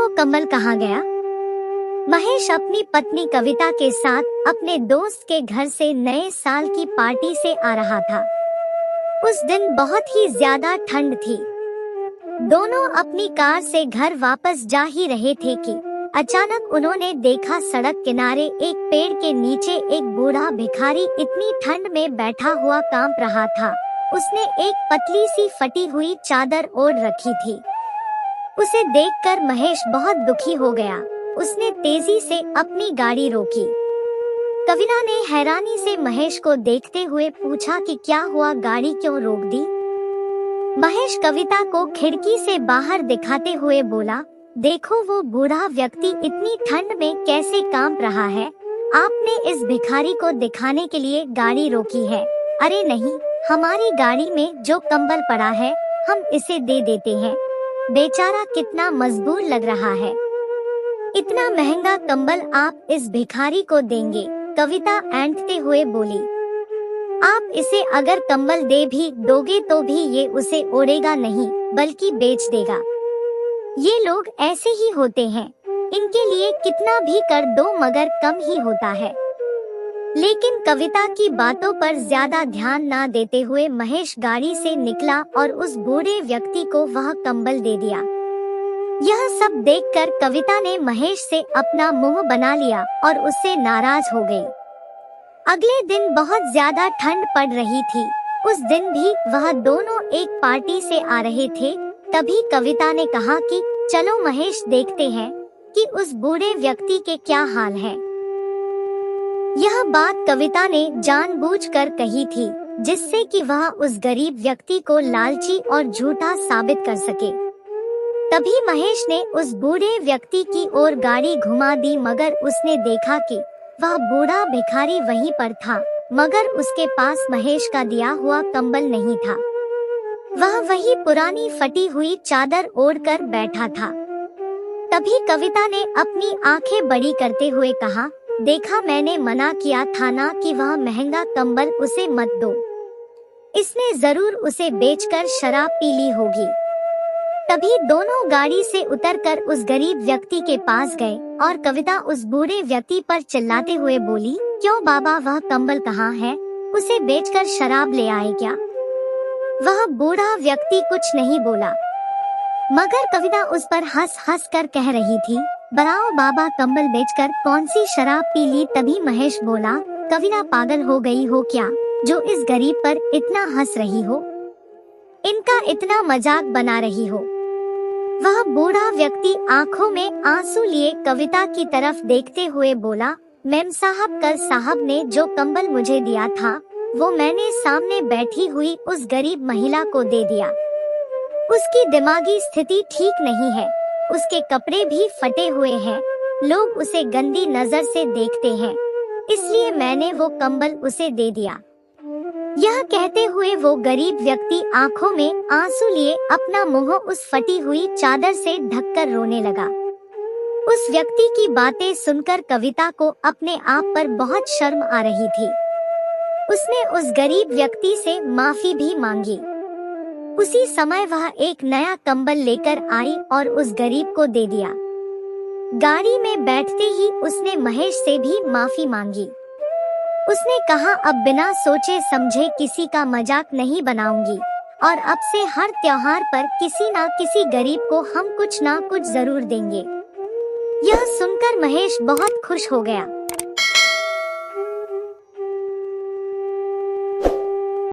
वो कंबल कहाँ गया? महेश अपनी पत्नी कविता के साथ अपने दोस्त के घर से नए साल की पार्टी से आ रहा था। उस दिन बहुत ही ज्यादा ठंड थी। दोनों अपनी कार से घर वापस जा ही रहे थे कि अचानक उन्होंने देखा सड़क किनारे एक पेड़ के नीचे एक बूढ़ा भिखारी इतनी ठंड में बैठा हुआ कांप रहा था। उसने एक पतली सी फटी हुई चादर ओढ़ रखी थी। उसे देखकर महेश बहुत दुखी हो गया। उसने तेजी से अपनी गाड़ी रोकी। कविता ने हैरानी से महेश को देखते हुए पूछा कि क्या हुआ, गाड़ी क्यों रोक दी? महेश कविता को खिड़की से बाहर दिखाते हुए बोला, देखो वो बूढ़ा व्यक्ति इतनी ठंड में कैसे कांप रहा है। आपने इस भिखारी को दिखाने के लिए गाड़ी रोकी है। अरे नहीं, हमारी गाड़ी में जो कंबल पड़ा है हम इसे दे देते हैं। बेचारा कितना मजबूर लग रहा है। इतना महंगा कंबल आप इस भिखारी को देंगे? कविता ऐंठते हुए बोली। आप इसे अगर कंबल दे भी दोगे तो भी ये उसे ओढ़ेगा नहीं बल्कि बेच देगा। ये लोग ऐसे ही होते हैं, इनके लिए कितना भी कर दो मगर कम ही होता है। लेकिन कविता की बातों पर ज्यादा ध्यान ना देते हुए महेश गाड़ी से निकला और उस बूढ़े व्यक्ति को वह कंबल दे दिया। यह सब देखकर कविता ने महेश से अपना मुंह बना लिया और उससे नाराज हो गई। अगले दिन बहुत ज्यादा ठंड पड़ रही थी। उस दिन भी वह दोनों एक पार्टी से आ रहे थे। तभी कविता ने कहा कि चलो महेश देखते हैं कि उस बूढ़े व्यक्ति के क्या हाल है। यह बात कविता ने जानबूझकर कही थी जिससे कि वह उस गरीब व्यक्ति को लालची और झूठा साबित कर सके। तभी महेश ने उस बूढ़े व्यक्ति की ओर गाड़ी घुमा दी मगर उसने देखा कि वह बूढ़ा भिखारी वहीं पर था मगर उसके पास महेश का दिया हुआ कंबल नहीं था। वह वही पुरानी फटी हुई चादर ओढ़कर बैठा था। तभी कविता ने अपनी आंखें बड़ी करते हुए कहा, देखा मैंने मना किया था ना कि वह महंगा कंबल उसे मत दो। इसने जरूर उसे बेचकर शराब पी ली होगी। तभी दोनों गाड़ी से उतरकर उस गरीब व्यक्ति के पास गए और कविता उस बूढ़े व्यक्ति पर चिल्लाते हुए बोली, क्यों बाबा, वह कंबल कहाँ है? उसे बेचकर शराब ले आए क्या? वह बूढ़ा व्यक्ति कुछ नहीं बोला मगर कविता उस पर हंस हंस कर कह रही थी, बताओ बाबा, कंबल बेचकर कौन सी शराब पी ली? तभी महेश बोला, कविता पागल हो गई हो क्या जो इस गरीब पर इतना हंस रही हो, इनका इतना मजाक बना रही हो? वह बूढ़ा व्यक्ति आंखों में आंसू लिए कविता की तरफ देखते हुए बोला, मेम साहब, कल साहब ने जो कंबल मुझे दिया था वो मैंने सामने बैठी हुई उस गरीब महिला को दे दिया। उसकी दिमागी स्थिति ठीक नहीं है, उसके कपड़े भी फटे हुए हैं, लोग उसे गंदी नजर से देखते हैं, इसलिए मैंने वो कंबल उसे दे दिया। यह कहते हुए वो गरीब व्यक्ति आंखों में आंसू लिए अपना मुंह उस फटी हुई चादर से ढककर रोने लगा। उस व्यक्ति की बातें सुनकर कविता को अपने आप पर बहुत शर्म आ रही थी। उसने उस गरीब व्यक्ति से माफी भी मांगी। उसी समय वह एक नया कंबल लेकर आई और उस गरीब को दे दिया। गाड़ी में बैठते ही उसने महेश से भी माफी मांगी। उसने कहा, अब बिना सोचे समझे किसी का मजाक नहीं बनाऊंगी और अब से हर त्योहार पर किसी ना किसी गरीब को हम कुछ ना कुछ जरूर देंगे। यह सुनकर महेश बहुत खुश हो गया।